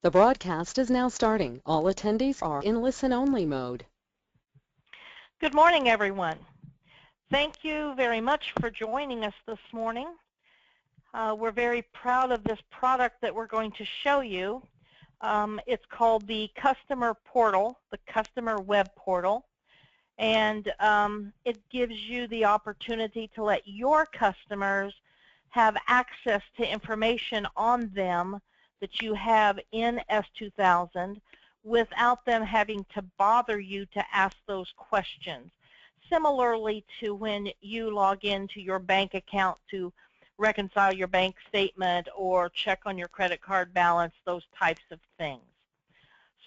The broadcast is now starting. All attendees are in listen-only mode. Good morning, everyone. Thank you very much for joining us this morning. We're very proud of this product that we're going to show you. It's called the Customer Portal, the Customer Web Portal, and it gives you the opportunity to let your customers have access to information on them that you have in S2000 without them having to bother you to ask those questions. Similarly to when you log into your bank account to reconcile your bank statement or check on your credit card balance, those types of things.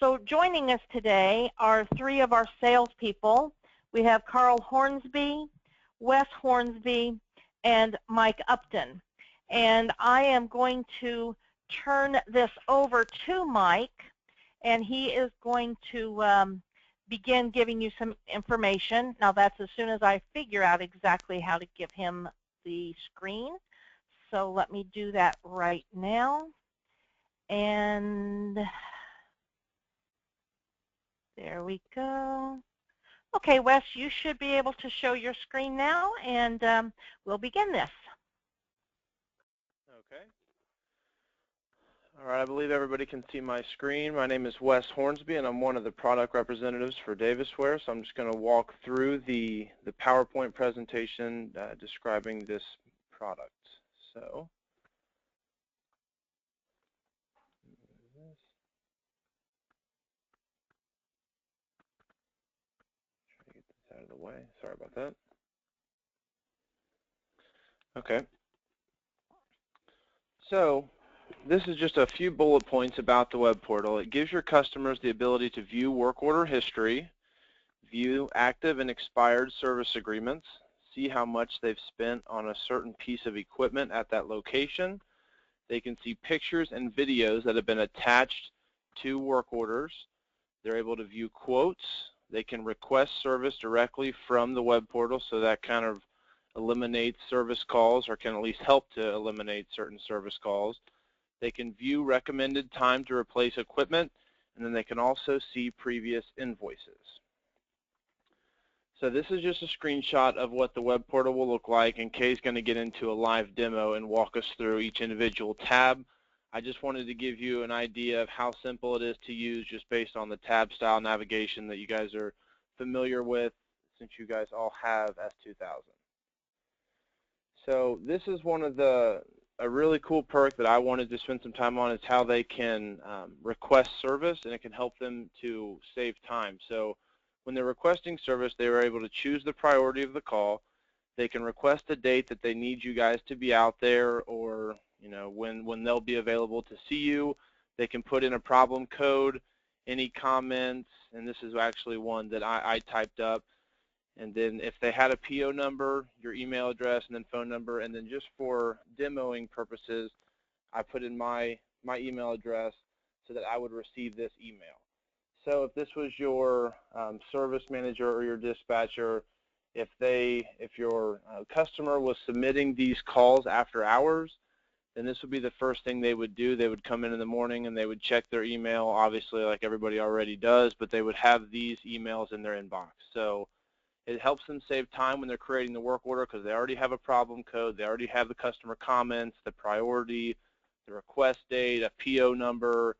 So joining us today are three of our salespeople. We have Carl Hornsby, Wes Hornsby, and Mike Upton. And I am going to turn this over to Mike, and he is going to begin giving you some information. Now that's as soon as I figure out exactly how to give him the screen. So let me do that right now. And there we go. Okay, Wes, you should be able to show your screen now, and we'll begin this. Okay. All right, I believe everybody can see my screen. My name is Wes Hornsby, and I'm one of the product representatives for Davisware. So I'm just going to walk through the PowerPoint presentation describing this product. So try to get this out of the way. Sorry about that. Okay. So this is just a few bullet points about the web portal. It gives your customers the ability to view work order history, view active and expired service agreements, see how much they've spent on a certain piece of equipment at that location. They can see pictures and videos that have been attached to work orders. They're able to view quotes. They can request service directly from the web portal, so that kind of eliminates service calls, or can at least help to eliminate certain service calls. They can view recommended time to replace equipment, and then they can also see previous invoices. So this is just a screenshot of what the web portal will look like, and Kay's going to get into a live demo and walk us through each individual tab. I just wanted to give you an idea of how simple it is to use just based on the tab style navigation that you guys are familiar with, since you guys all have S2000. So this is one of a really cool perk that I wanted to spend some time on, is how they can request service, and it can help them to save time. So when they're requesting service, they were able to choose the priority of the call. They can request a date that they need you guys to be out there, or when they'll be available to see you. They can put in a problem code, any comments, and this is actually one that I typed up. And then if they had a PO number, your email address, and then phone number, and then just for demoing purposes, I put in my email address so that I would receive this email. So if this was your service manager or your dispatcher, if your customer was submitting these calls after hours, then this would be the first thing they would do. They would come in the morning and they would check their email, obviously like everybody already does, but they would have these emails in their inbox. So it helps them save time when they're creating the work order, because they already have a problem code, they already have the customer comments, the priority, the request date, a PO number.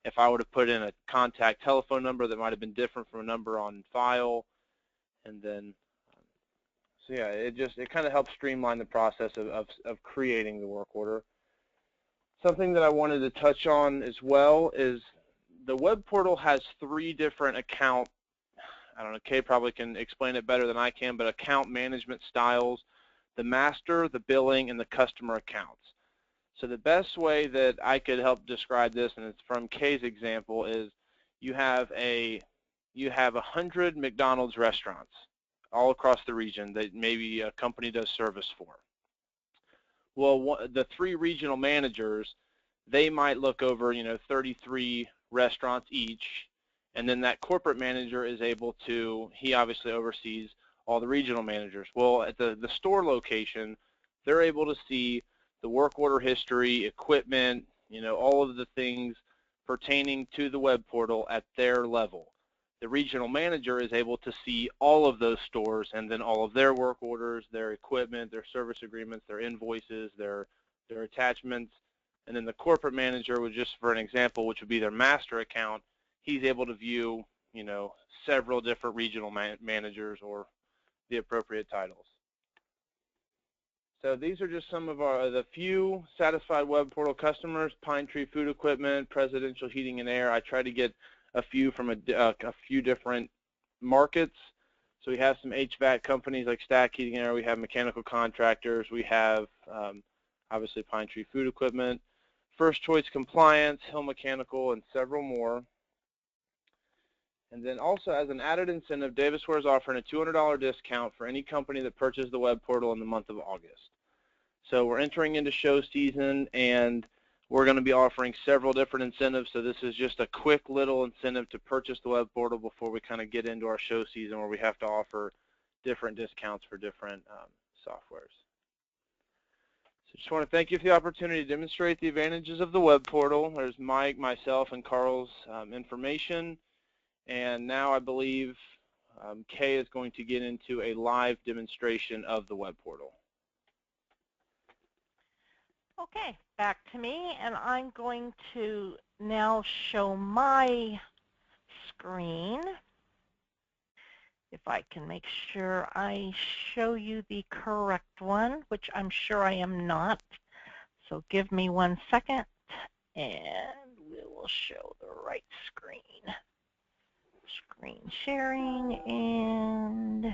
If I would have put in a contact telephone number that might have been different from a number on file, and then, so yeah, it kind of helps streamline the process of creating the work order. Something that I wanted to touch on as well is the web portal has 3 different account, I don't know, Kay probably can explain it better than I can, but account management styles: the master, the billing, and the customer accounts. So the best way that I could help describe this, and it's from Kay's example, is you have 100 McDonald's restaurants all across the region that maybe a company does service for. Well, the 3 regional managers, they might look over 33 restaurants each, and then that corporate manager is able to, he obviously oversees all the regional managers. Well, at the store location, they're able to see the work order history, equipment, all of the things pertaining to the web portal at their level. The regional manager is able to see all of those stores and then all of their work orders, their equipment, their service agreements, their invoices, their attachments. And then the corporate manager would, just for an example, which would be their master account, he's able to view, you know, several different regional managers or the appropriate titles. So these are just some of the few satisfied web portal customers: Pine Tree Food Equipment, Presidential Heating and Air. I try to get a few from a few different markets. So we have some HVAC companies like Stack Heating and Air. We have mechanical contractors. We have obviously Pine Tree Food Equipment, First Choice Compliance, Hill Mechanical, and several more. And then also, as an added incentive, Davisware is offering a $200 discount for any company that purchased the web portal in the month of August. So we're entering into show season, and we're going to be offering several different incentives. So this is just a quick little incentive to purchase the web portal before we kind of get into our show season, where we have to offer different discounts for different softwares. So just want to thank you for the opportunity to demonstrate the advantages of the web portal. There's Mike, myself, and Carl's information. And now I believe Kay is going to get into a live demonstration of the web portal. Okay, back to me, and I'm going to now show my screen. If I can make sure I show you the correct one, which I'm sure I am not. So give me 1 second, and we will show the right screen. Screen sharing, and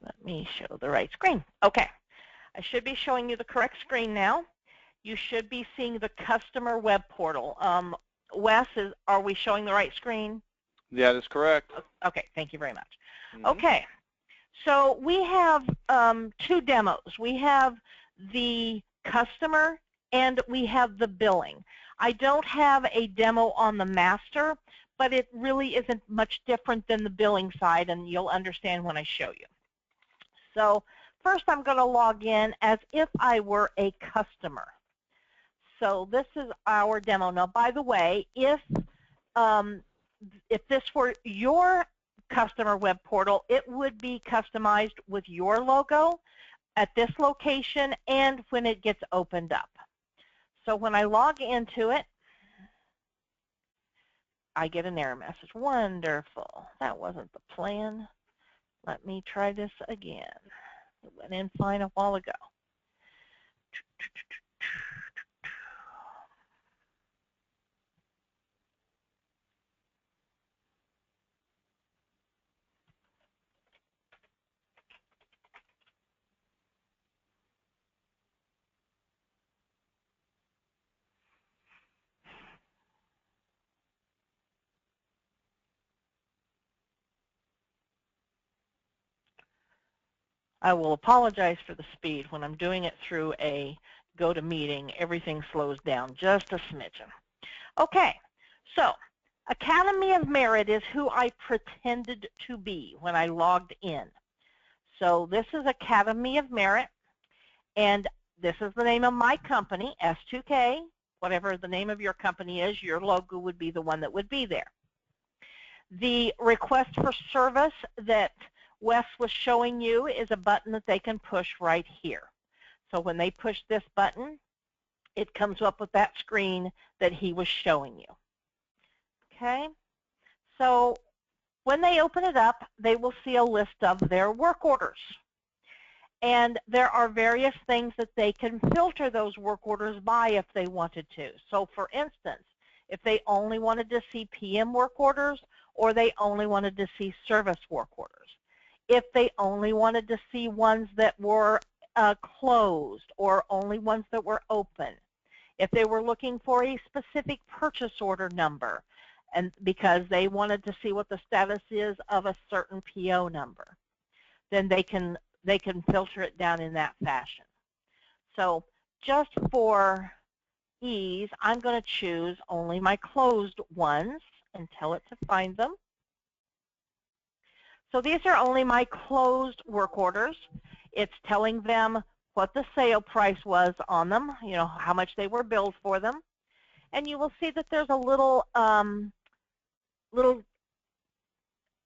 let me show the right screen. Okay, I should be showing you the correct screen now. You should be seeing the customer web portal. Wes, are we showing the right screen? Yeah, that's correct. Okay, thank you very much. Okay, so we have 2 demos. We have the customer and we have the billing. I don't have a demo on the master, but it really isn't much different than the billing side, and you'll understand when I show you. So first I'm going to log in as if I were a customer. So this is our demo. Now, by the way, if this were your customer web portal, it would be customized with your logo at this location and when it gets opened up. So when I log into it, I get an error message. Wonderful. That wasn't the plan. Let me try this again. It went in fine a while ago. I will apologize for the speed. When I'm doing it through a GoToMeeting, everything slows down just a smidgen. Okay, so Academy of Merit is who I pretended to be when I logged in. So this is Academy of Merit, and this is the name of my company, S2K. Whatever the name of your company is, your logo would be the one that would be there. The request for service that Wes was showing you is a button that they can push right here. So when they push this button, it comes up with that screen that he was showing you. Okay, so when they open it up, they will see a list of their work orders. And there are various things that they can filter those work orders by if they wanted to. So for instance, if they only wanted to see PM work orders, or they only wanted to see service work orders. If they only wanted to see ones that were closed, or only ones that were open. If they were looking for a specific purchase order number, and because they wanted to see what the status is of a certain PO number, then they can filter it down in that fashion. So just for ease, I'm going to choose only my closed ones and tell it to find them. So these are only my closed work orders. It's telling them what the sale price was on them, how much they were billed for them. And you will see that there's a little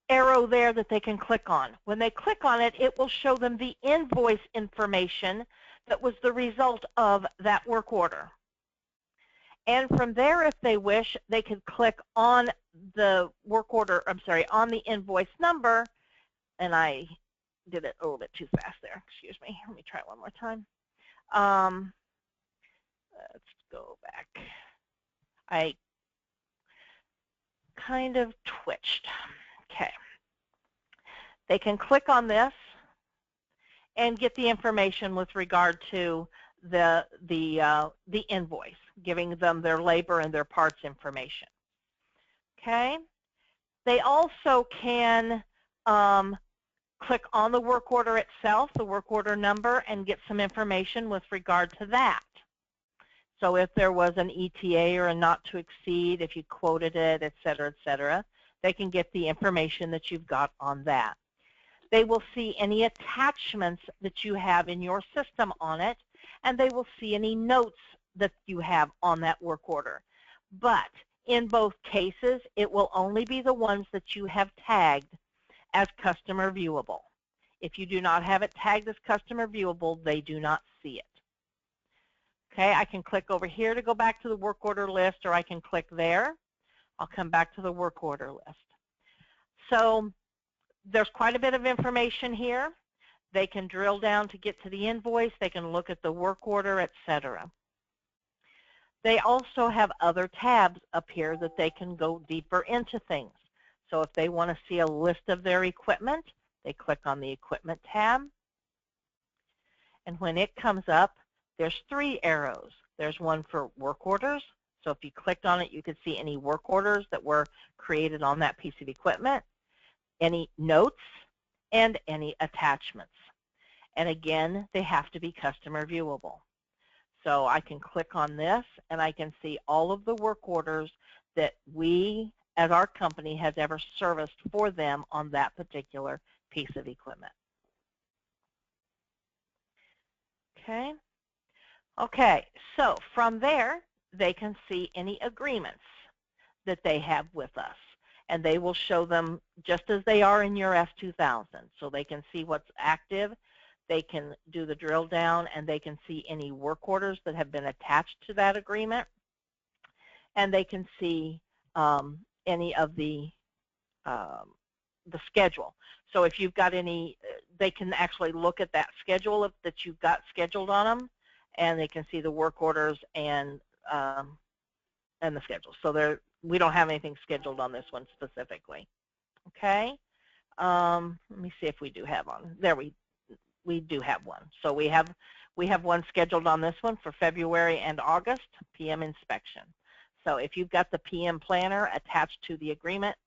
arrow there that they can click on. When they click on it, it will show them the invoice information that was the result of that work order. And from there, if they wish, they could click on the work order, on the invoice number. And I did it a little bit too fast there. Excuse me. Let me try it one more time. Let's go back. I kind of twitched. Okay. They can click on this and get the information with regard to the invoice, giving them their labor and their parts information. Okay. They also can click on the work order itself, the work order number, and get some information with regard to that. So if there was an ETA or a not to exceed, if you quoted it, et cetera, they can get the information that you've got on that. They will see any attachments that you have in your system on it, and they will see any notes that you have on that work order. But in both cases, it will only be the ones that you have tagged as customer viewable. If you do not have it tagged as customer viewable, they do not see it. Okay, I can click over here to go back to the work order list, or I can click there. I'll come back to the work order list. So there's quite a bit of information here. They can drill down to get to the invoice. They can look at the work order, etc. They also have other tabs up here that they can go deeper into things. So if they want to see a list of their equipment, they click on the Equipment tab. And when it comes up, there's 3 arrows. There's one for work orders. So if you clicked on it, you could see any work orders that were created on that piece of equipment, any notes, and any attachments. And again, they have to be customer viewable. So I can click on this, and I can see all of the work orders that we, as our company, has ever serviced for them on that particular piece of equipment. Okay. Okay, so from there, they can see any agreements that they have with us, and they will show them just as they are in your S2000. So they can see what's active, they can do the drill down, and they can see any work orders that have been attached to that agreement, and they can see any of the schedule. So if you've got any, they can actually look at that schedule that you've got scheduled on them, and they can see the work orders and the schedule. So we don't have anything scheduled on this one specifically. Okay. Let me see if we do have one. There we do have one. So we have one scheduled on this one for February and August PM inspection. So if you've got the PM planner attached to the agreement,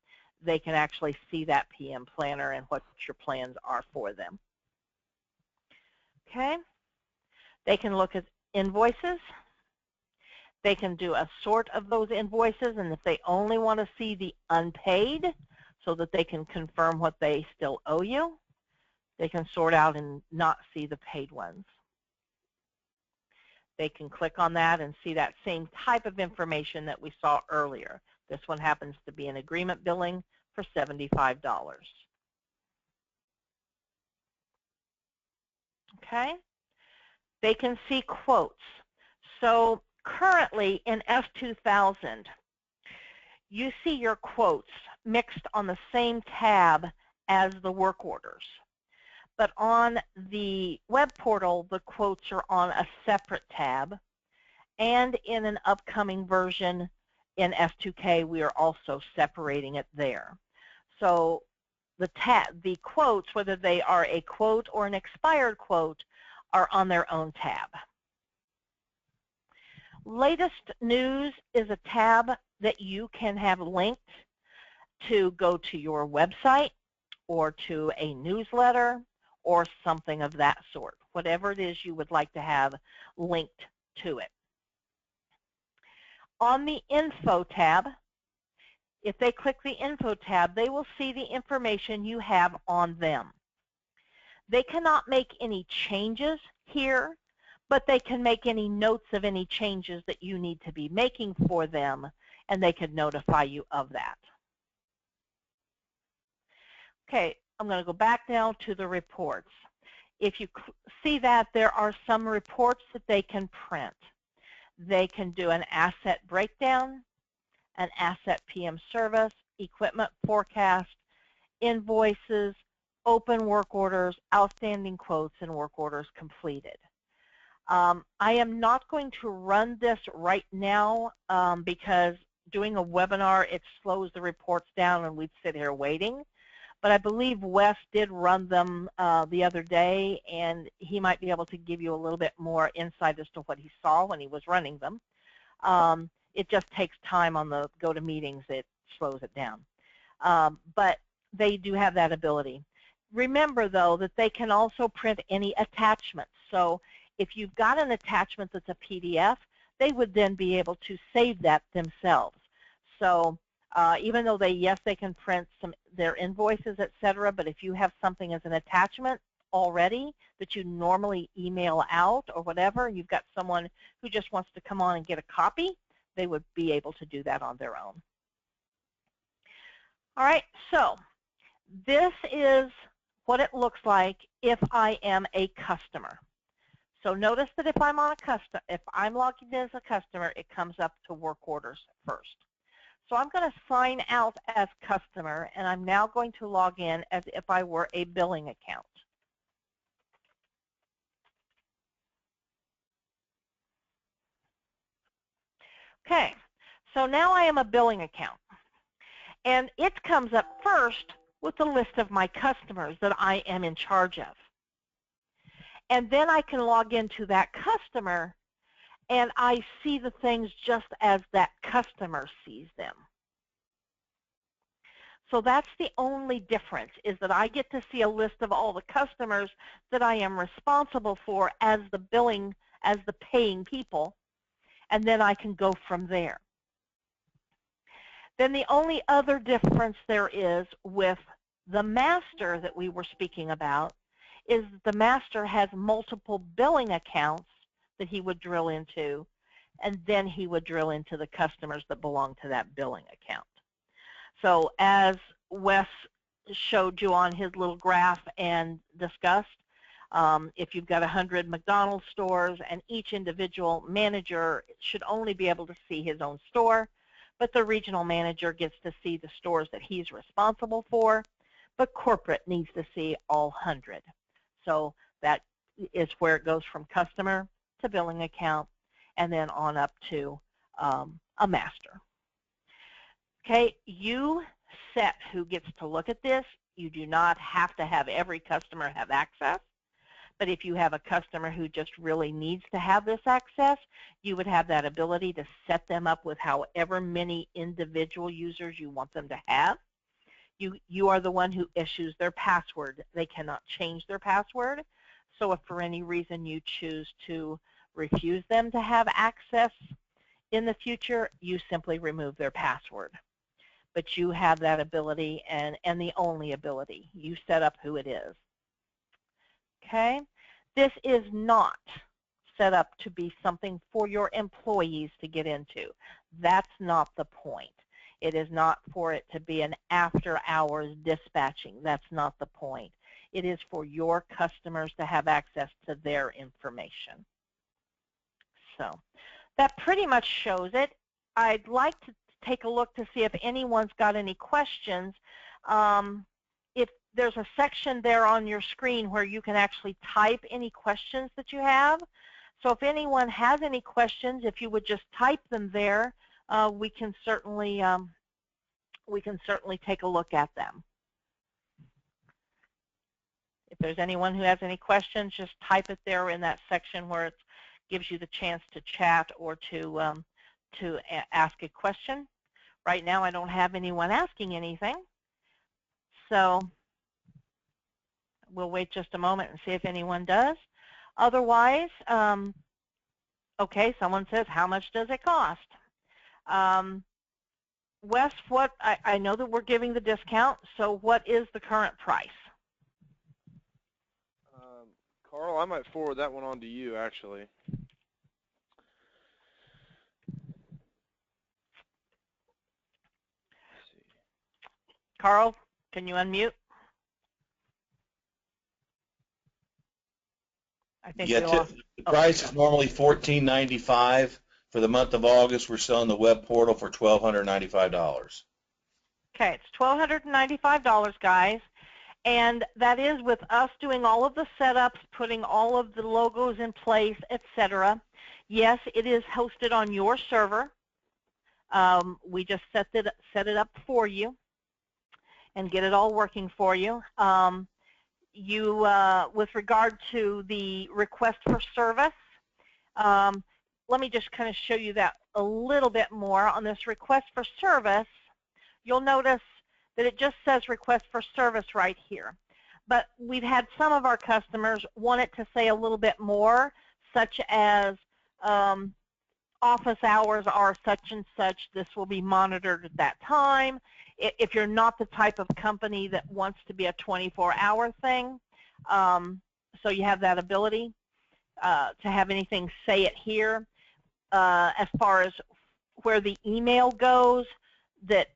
they can actually see that PM planner and what your plans are for them. Okay. They can look at invoices. They can do a sort of those invoices, and if they only want to see the unpaid so that they can confirm what they still owe you, they can sort out and not see the paid ones. They can click on that and see that same type of information that we saw earlier. This one happens to be an agreement billing for $75. Okay. They can see quotes. So currently in S2000, you see your quotes mixed on the same tab as the work orders. But on the web portal, the quotes are on a separate tab. And in an upcoming version in S2K, we are also separating it there. So the quotes, whether they are a quote or an expired quote, are on their own tab. Latest news is a tab that you can have linked to go to your website or to a newsletter or something of that sort, whatever it is you would like to have linked to it. On the Info tab, If they click the Info tab, they will see the information you have on them. They cannot make any changes here, but they can make any notes of any changes that you need to be making for them, and they can notify you of that. Okay, I'm going to go back now to the reports. If you see that, there are some reports that they can print. They can do an asset breakdown, an asset PM service, equipment forecast, invoices, open work orders, outstanding quotes, and work orders completed. I am not going to run this right now because doing a webinar, it slows the reports down and we'd sit here waiting. But I believe Wes did run them the other day, and he might be able to give you a little bit more insight as to what he saw when he was running them. It just takes time on the go-to-meetings. It slows it down. But they do have that ability. Remember, though, that they can also print any attachments. So if you've got an attachment that's a PDF, they would then be able to save that themselves. So even though yes, they can print their invoices, etc., but if you have something as an attachment already that you normally email out or whatever, you've got someone who just wants to come on and get a copy, they would be able to do that on their own. All right, so this is what it looks like if I am a customer. So notice that if I'm logged in as a customer, it comes up to work orders first. So I'm going to sign out as customer, and I'm now going to log in as if I were a billing account. Okay, so now I am a billing account, and it comes up first with a list of my customers that I am in charge of. And then I can log into that customer, and I see the things just as that customer sees them. So that's the only difference, is that I get to see a list of all the customers that I am responsible for as the paying people, and then I can go from there. Then the only other difference there is with the master that we were speaking about is the master has multiple billing accounts that he would drill into, and then he would drill into the customers that belong to that billing account. So as Wes showed you on his little graph and discussed, if you've got 100 McDonald's stores, and each individual manager should only be able to see his own store, but the regional manager gets to see the stores that he's responsible for, but corporate needs to see all 100. So that is where it goes from customer to billing account, and then on up to a master. Okay, you set who gets to look at this. You do not have to have every customer have access, but if you have a customer who just really needs to have this access, you would have that ability to set them up with however many individual users you want them to have. You are the one who issues their password. They cannot change their password. So if for any reason you choose to refuse them to have access in the future, you simply remove their password. But you have that ability, and the only ability. You set up who it is. Okay? This is not set up to be something for your employees to get into. That's not the point. It is not for it to be an after-hours dispatching. That's not the point. It is for your customers to have access to their information. So that pretty much shows it. I'd like to take a look to see if anyone's got any questions. If there's a section there on your screen where you can actually type any questions that you have. So if anyone has any questions, if you would just type them there, we can certainly take a look at them. If there's anyone who has any questions, just type it there in that section where it gives you the chance to chat or to ask a question. Right now, I don't have anyone asking anything, so we'll wait just a moment and see if anyone does. Otherwise, okay, someone says, how much does it cost? Wes, I know that we're giving the discount, so what is the current price? Carl, I might forward that one on to you, actually. Carl, can you unmute? I think we lost. The price is normally $14.95. For the month of August, we're selling the web portal for $1,295. Okay, it's $1,295, guys, and that is with us doing all of the setups, putting all of the logos in place, etc. Yes, it is hosted on your server. We just set it up for you and get it all working for you. With regard to the request for service, let me just kind of show you that a little bit more. On this request for service, you'll notice that it just says request for service right here. But we've had some of our customers want it to say a little bit more, such as office hours are such and such, this will be monitored at that time. If you're not the type of company that wants to be a 24-hour thing, so you have that ability to have anything say it here. As far as where the email goes that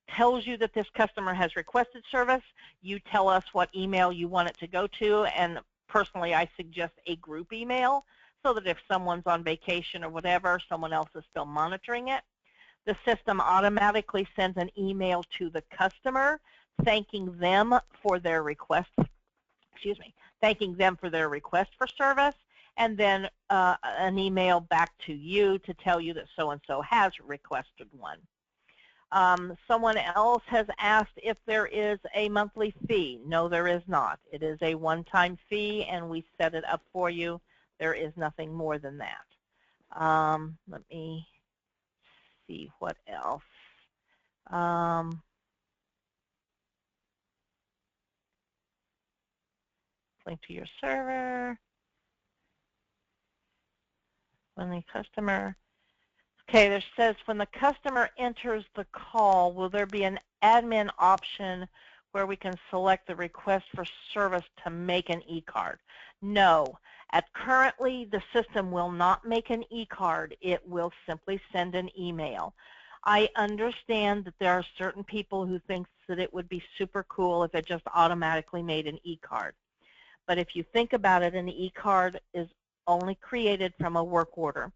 tells you that this customer has requested service, you tell us what email you want it to go to, and personally I suggest a group email so that if someone's on vacation or whatever, someone else is still monitoring it. The system automatically sends an email to the customer thanking them for their request, thanking them for their request for service, and then an email back to you to tell you that so-and-so has requested one. Someone else has asked if there is a monthly fee. No, there is not. It is a one-time fee, and we set it up for you. There is nothing more than that. Let me see what else. Link to your server. When the customer, okay, there says when the customer enters the call, will there be an admin option where we can select the request for service to make an e-card? No. Currently, the system will not make an e-card. It will simply send an email. I understand that there are certain people who think that it would be super cool if it just automatically made an e-card. But if you think about it, an e-card is only created from a work order,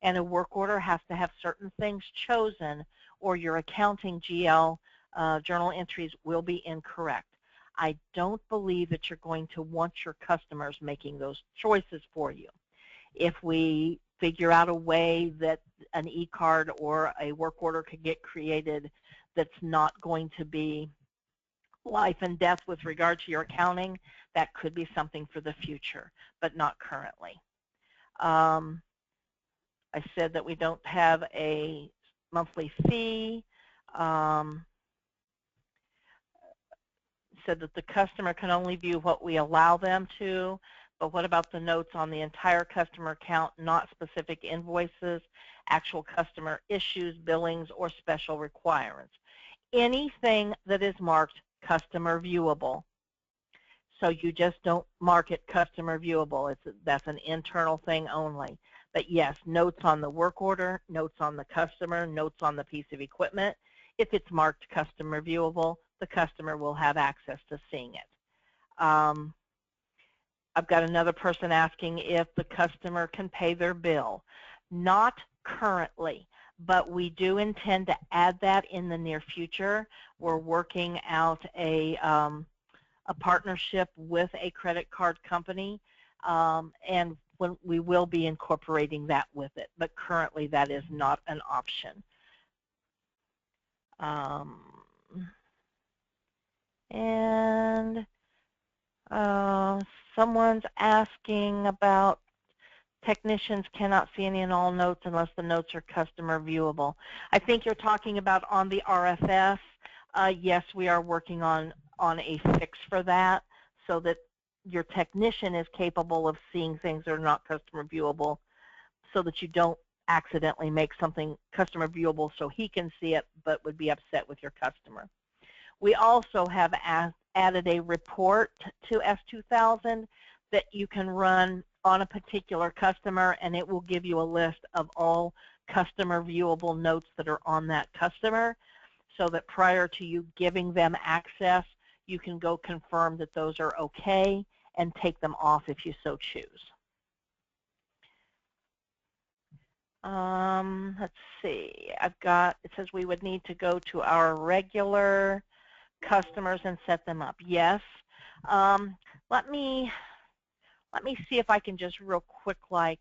and a work order has to have certain things chosen or your accounting GL journal entries will be incorrect. I don't believe that you're going to want your customers making those choices for you. If we figure out a way that an e-card or a work order could get created that's not going to be life and death with regard to your accounting, that could be something for the future, but not currently. I said that we don't have a monthly fee. Said that the customer can only view what we allow them to, but what about the notes on the entire customer account, not specific invoices, actual customer issues, billings, or special requirements? Anything that is marked customer viewable. So you just don't mark it customer viewable. That's an internal thing only. But yes, notes on the work order, notes on the customer, notes on the piece of equipment. If it's marked customer viewable, the customer will have access to seeing it. I've got another person asking if the customer can pay their bill. Not currently, but we do intend to add that in the near future. We're working out a partnership with a credit card company, and we will be incorporating that with it, but currently that is not an option. And someone's asking about technicians cannot see any and all notes unless the notes are customer viewable. I think you're talking about on the RFS. Yes, we are working on a fix for that so that your technician is capable of seeing things that are not customer viewable, so that you don't accidentally make something customer viewable so he can see it, but would be upset with your customer. We also have added a report to S2000 that you can run on a particular customer, and it will give you a list of all customer viewable notes that are on that customer, so that prior to you giving them access, you can go confirm that those are okay and take them off if you so choose. Let's see, it says we would need to go to our regular customers and set them up. Yes. Let me see if I can just real quick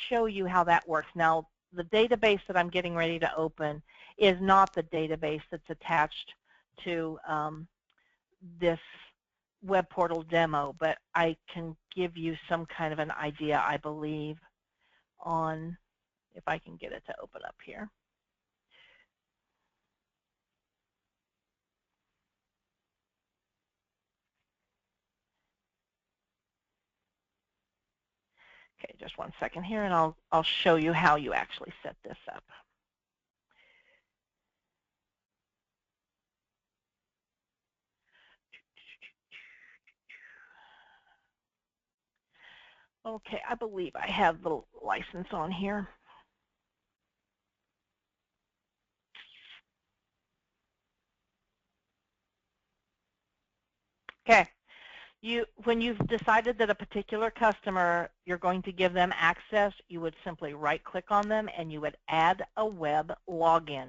show you how that works. Now, the database that I'm getting ready to open is not the database that's attached to this web portal demo, but I can give you some kind of an idea, I believe, on if I can get it to open up here. Okay, just one second here, and I'll show you how you actually set this up. Okay, I believe I have the license on here. Okay, when you've decided that a particular customer, you're going to give them access, you would simply right-click on them and you would add a web login.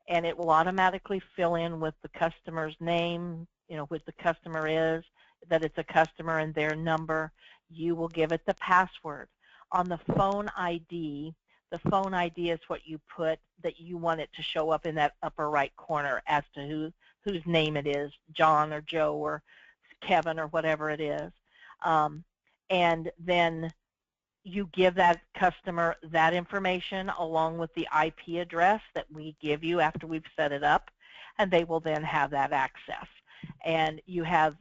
And it will automatically fill in with the customer's name, what the customer is, that it's a customer and their number. You will give it the password. On the phone ID is what you put that you want it to show up in that upper right corner as to whose name it is, John or Joe or Kevin or whatever it is. And then you give that customer that information along with the IP address that we give you after we've set it up, and they will then have that access. And you have,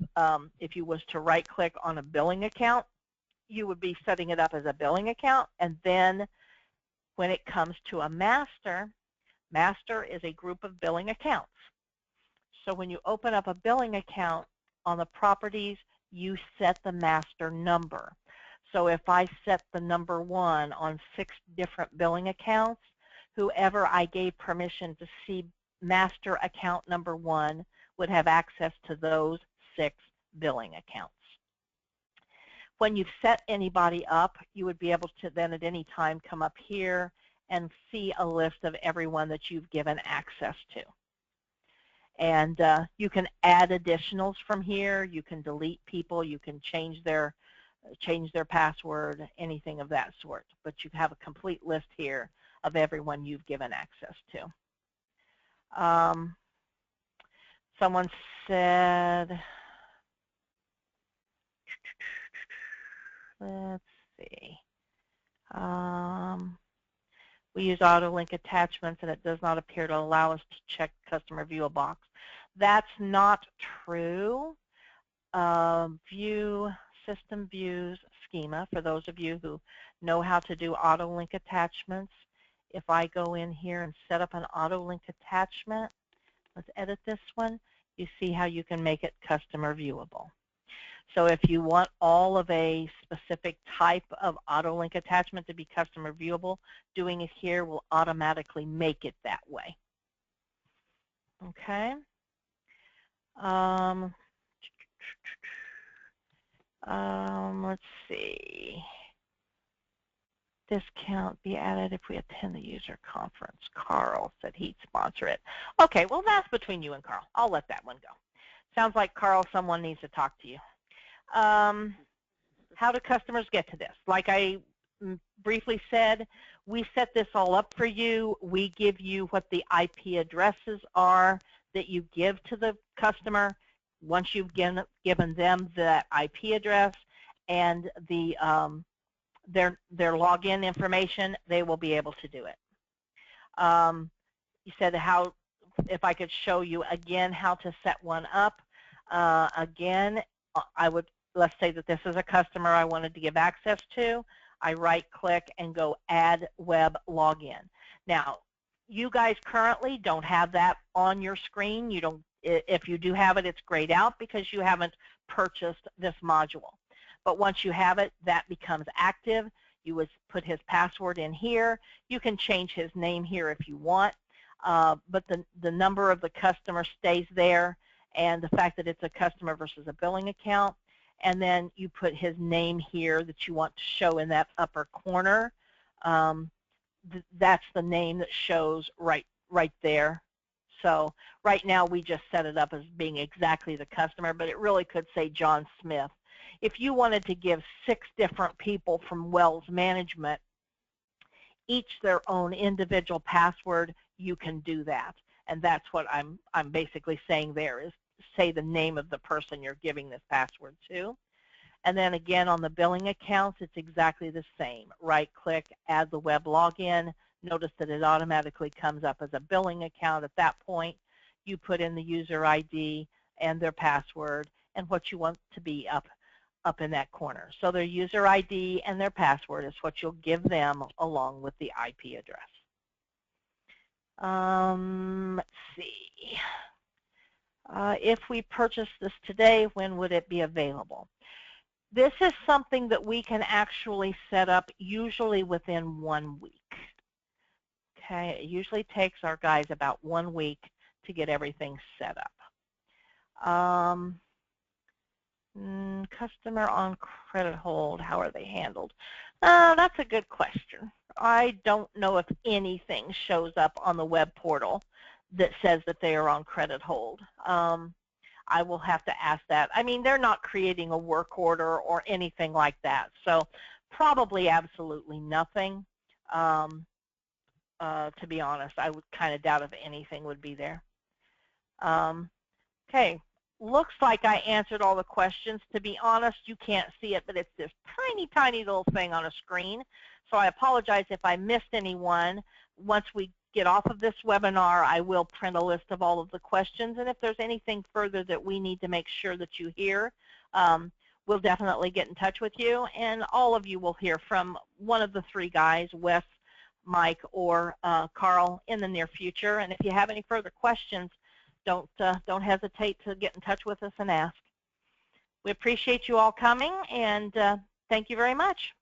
if you was to right-click on a billing account, you would be setting it up as a billing account, and then when it comes to a master is a group of billing accounts. So when you open up a billing account on the properties, you set the master number. So if I set the number 1 on 6 different billing accounts, whoever I gave permission to see master account number 1 would have access to those 6 billing accounts. When you've set anybody up, you would be able to then at any time come up here and see a list of everyone that you've given access to. And you can add additionals from here. You can delete people. You can change their password, anything of that sort. But you have a complete list here of everyone you've given access to. Someone said, let's see. We use auto-link attachments, and it does not appear to allow us to check customer view box. That's not true. View system views schema, for those of you who know how to do auto-link attachments. If I go in here and set up an auto-link attachment, let's edit this one, you see how you can make it customer viewable. So if you want all of a specific type of auto-link attachment to be customer viewable, doing it here will automatically make it that way. Okay. Let's see. Discount be added if we attend the user conference. Carl said he'd sponsor it. Okay, well, that's between you and Carl. I'll let that one go. Sounds like, Carl, someone needs to talk to you. How do customers get to this? Like I briefly said, we set this all up for you. We give you what the IP addresses are that you give to the customer. Once you've given them the IP address and the their login information, they will be able to do it. You said how, if I could show you again how to set one up. Again, let's say that this is a customer I wanted to give access to. I right-click and go Add Web Login. Now, you guys currently don't have that on your screen. You don't. If you do have it, it's grayed out because you haven't purchased this module. But once you have it, that becomes active. You would put his password in here. You can change his name here if you want, but the number of the customer stays there, and the fact that it's a customer versus a billing account. And then you put his name here that you want to show in that upper corner. That's the name that shows right there. So right now we just set it up as being exactly the customer, but it really could say John Smith. If you wanted to give 6 different people from Wells Management each their own individual password, you can do that. And that's what I'm basically saying there, is say the name of the person you're giving this password to. And then again, on the billing accounts, it's exactly the same. Right-click, add the web login. Notice that it automatically comes up as a billing account at that point. You put in the user ID and their password and what you want to be up in that corner. So their user ID and their password is what you'll give them along with the IP address. Let's see. If we purchase this today, when would it be available? This is something that we can actually set up usually within 1 week. Okay, it usually takes our guys about 1 week to get everything set up. Customer on credit hold, how are they handled? That's a good question. I don't know if anything shows up on the web portal that says that they are on credit hold. I will have to ask that. I mean, they're not creating a work order or anything like that, so probably absolutely nothing. To be honest, I would kind of doubt if anything would be there. Okay, looks like I answered all the questions. To be honest, you can't see it, but it's this tiny, tiny little thing on a screen. So I apologize if I missed anyone. Once we get off of this webinar, I will print a list of all of the questions, and if there's anything further that we need to make sure that you hear, we'll definitely get in touch with you, and all of you will hear from one of the 3 guys, Wes, Mike, or Carl, in the near future. And if you have any further questions, don't hesitate to get in touch with us and ask. We appreciate you all coming, and thank you very much.